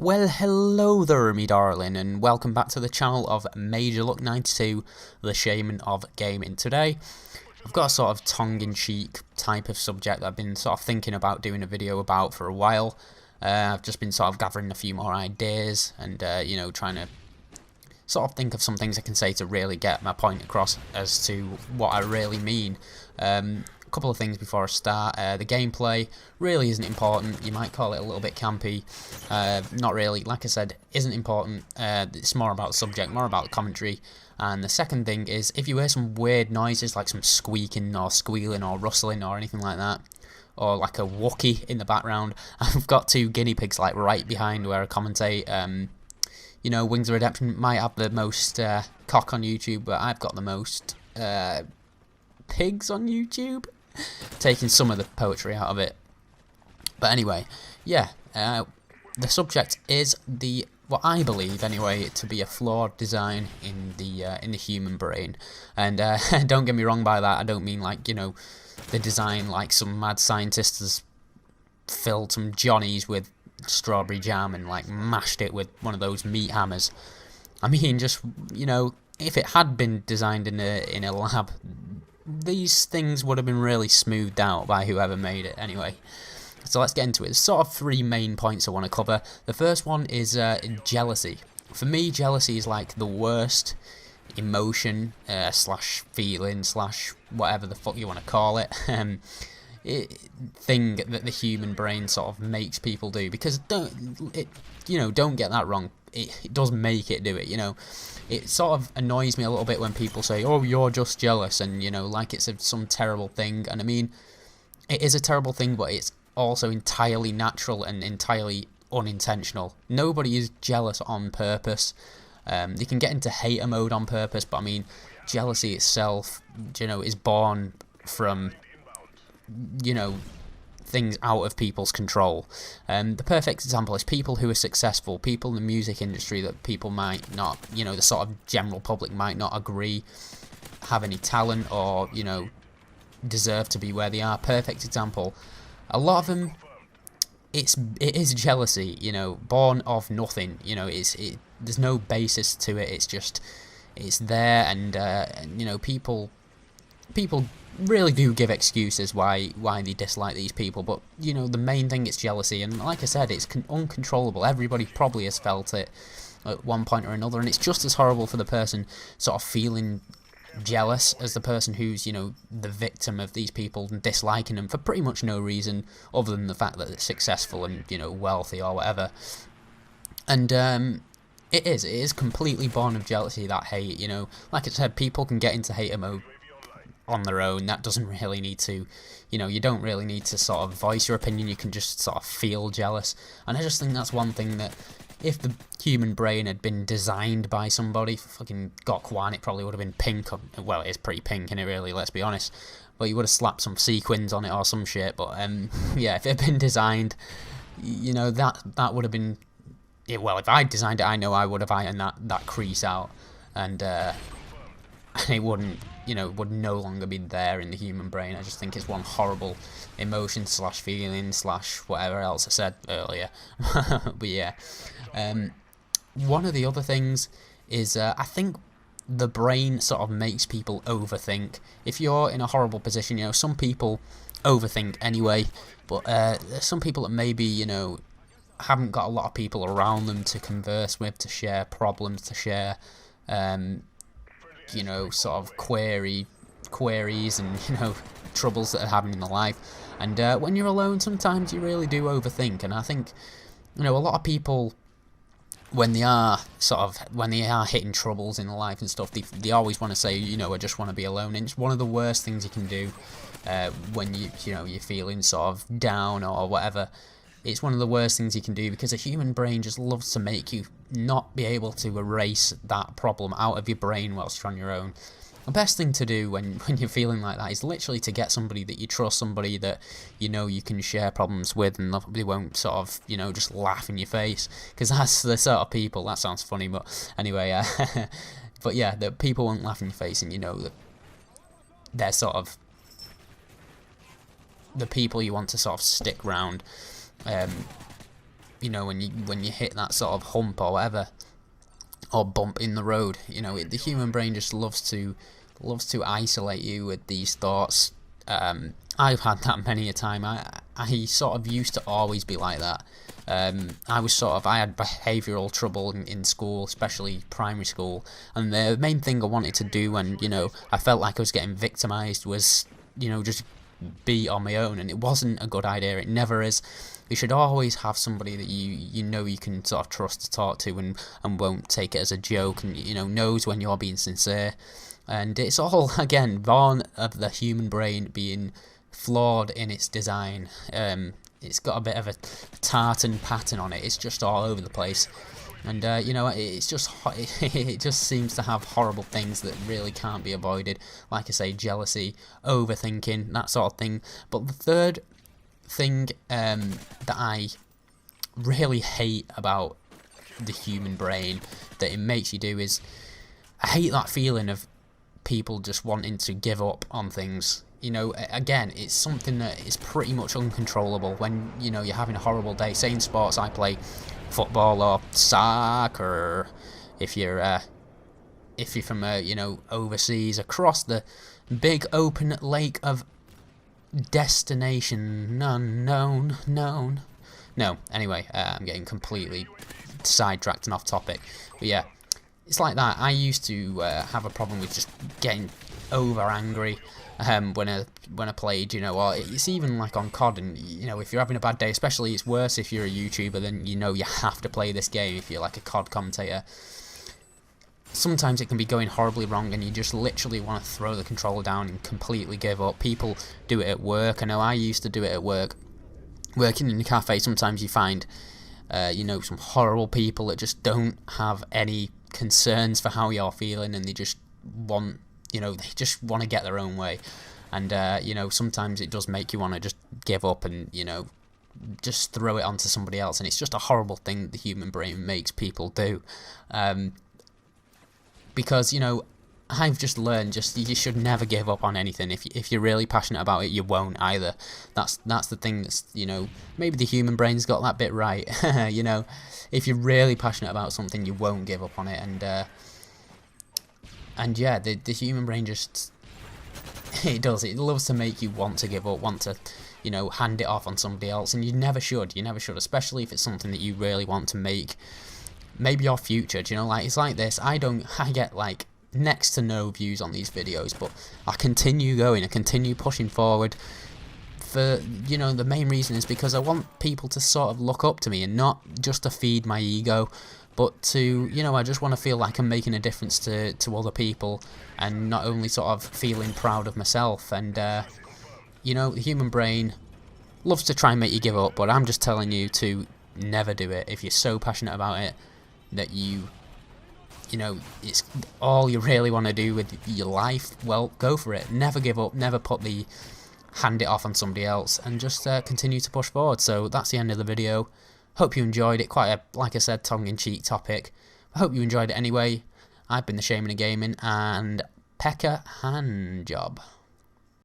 Well, hello there, me darling, and welcome back to the channel of Major Luck 92, the Shaman of Gaming. Today, I've got a sort of tongue-in-cheek type of subject that I've been sort of thinking about doing a video about for a while. I've just been sort of gathering a few more ideas and, trying to sort of think of some things I can say to really get my point across as to what I really mean. A couple of things before I start. The gameplay really isn't important. You might call it a little bit campy. Not really. Like I said, isn't important. It's more about the subject, more about the commentary. And the second thing is, if you hear some weird noises like some squeaking or squealing or rustling or anything like that, or like a Wookiee in the background, I've got two guinea pigs like right behind where I commentate. Wings of Redemption might have the most cock on YouTube, but I've got the most pigs on YouTube. Taking some of the poetry out of it. But anyway, yeah, the subject is what I believe anyway to be a flawed design in the human brain. And don't get me wrong by that, I don't mean like, the design like some mad scientist has filled some Johnnies with strawberry jam and like mashed it with one of those meat hammers. I mean just, if it had been designed in a lab, these things would have been really smoothed out by whoever made it anyway. So let's get into it. There's sort of three main points I want to cover. The first one is jealousy. For me, jealousy is like the worst emotion slash feeling slash whatever the fuck you want to call it, thing that the human brain sort of makes people do. Because don't get that wrong. It does make it do it, It sort of annoys me a little bit when people say, oh, you're just jealous, and, like it's some terrible thing. And I mean, it is a terrible thing, but it's also entirely natural and entirely unintentional. Nobody is jealous on purpose. You can get into hater mode on purpose, but I mean, jealousy itself, is born from, things out of people's control. The perfect example is people who are successful, people in the music industry that people might not, the sort of general public might not agree have any talent or, deserve to be where they are. Perfect example. A lot of them, it is jealousy, born of nothing. There's no basis to it. It's there, and people really do give excuses why they dislike these people, but the main thing is jealousy. And like I said, it's uncontrollable. Everybody probably has felt it at one point or another, and it's just as horrible for the person sort of feeling jealous as the person who's the victim of these people and disliking them for pretty much no reason other than the fact that they're successful and wealthy or whatever. And it is completely born of jealousy, that hate. Like I said, people can get into hater mode on their own. That doesn't really need to, you don't really need to sort of voice your opinion. You can just sort of feel jealous. And I just think that's one thing that if the human brain had been designed by somebody, fucking Gok Wan, it probably would have been pink. Well, it is pretty pink, innit, really, let's be honest. But you would have slapped some sequins on it or some shit. But yeah, if it had been designed, that would have been it. Well, if I designed it, I know I would have ironed that crease out, and it wouldn't, would no longer be there in the human brain. I just think it's one horrible emotion slash feeling slash whatever else I said earlier. But yeah, one of the other things is I think the brain sort of makes people overthink. If you're in a horrible position, some people overthink anyway, but there's some people that maybe, haven't got a lot of people around them to converse with, to share problems, to share sort of queries and, troubles that are happening in their life. And when you're alone, sometimes you really do overthink. And I think, a lot of people, when they are hitting troubles in their life and stuff, they always want to say, I just want to be alone. And it's one of the worst things you can do when you're feeling sort of down or whatever. It's one of the worst things you can do, because the human brain just loves to make you not be able to erase that problem out of your brain whilst you're on your own. The best thing to do when you're feeling like that is literally to get somebody that you trust, somebody that you can share problems with, and they won't sort of just laugh in your face, because that's the sort of people. That sounds funny, but anyway, but yeah, that people won't laugh in your face, and that they're sort of the people you want to sort of stick round. you know, when you hit that sort of hump or whatever, or bump in the road, you know, the human brain just loves to isolate you with these thoughts. I've had that many a time. I sort of used to always be like that. I had behavioural trouble in school, especially primary school, and the main thing I wanted to do when, you know, I felt like I was getting victimised was, you know, just be on my own, and it wasn't a good idea. It never is. You should always have somebody that you know you can sort of trust to talk to, and won't take it as a joke, and, you know, knows when you're being sincere. And it's all, again, born of the human brain being flawed in its design. It's got a bit of a tartan pattern on it. It's just all over the place, and you know, it just seems to have horrible things that really can't be avoided. Like I say, jealousy, overthinking, that sort of thing. But the third thing that I really hate about the human brain that it makes you do is, I hate that feeling of people just wanting to give up on things. You know, again, it's something that is pretty much uncontrollable. When, you know, you're having a horrible day, say in sports, I play football or soccer, if you're from you know, overseas, across the big open lake of destination unknown. No, anyway, I'm getting completely sidetracked and off topic, but yeah, it's like that. I used to have a problem with just getting over angry when I played, you know, or it's even like on COD, and, you know, if you're having a bad day, especially it's worse if you're a YouTuber, then, you know, you have to play this game if you're like a COD commentator. Sometimes it can be going horribly wrong, and you just literally want to throw the controller down and completely give up. People do it at work. I know I used to do it at work. Working in a cafe, sometimes you find, you know, some horrible people that just don't have any concerns for how you're feeling, and they just want, you know, they just want to get their own way. And, you know, sometimes it does make you want to just give up and, you know, just throw it onto somebody else. And it's just a horrible thing that the human brain makes people do. Because, you know, I've just learned, you should never give up on anything. If you're really passionate about it, you won't either. That's the thing that's, you know, maybe the human brain's got that bit right. You know, if you're really passionate about something, you won't give up on it. And yeah, the human brain just, it loves to make you want to give up, want to, you know, hand it off on somebody else, and you never should, especially if it's something that you really want to make, maybe your future. Do you know, like, it's like this, I get like next to no views on these videos, but I continue going, I continue pushing forward for, you know, the main reason is because I want people to sort of look up to me, and not just to feed my ego, but to, you know, I just want to feel like I'm making a difference to other people, and not only sort of feeling proud of myself. And, you know, the human brain loves to try and make you give up, but I'm just telling you to never do it. If you're so passionate about it that you know, it's all you really want to do with your life, well, go for it. Never give up, never hand it off on somebody else, and just continue to push forward. So that's the end of the video. Hope you enjoyed it. Quite a, like I said, tongue-in-cheek topic. I hope you enjoyed it anyway. I've been the Shaman of Gaming, and Pekka Handjob.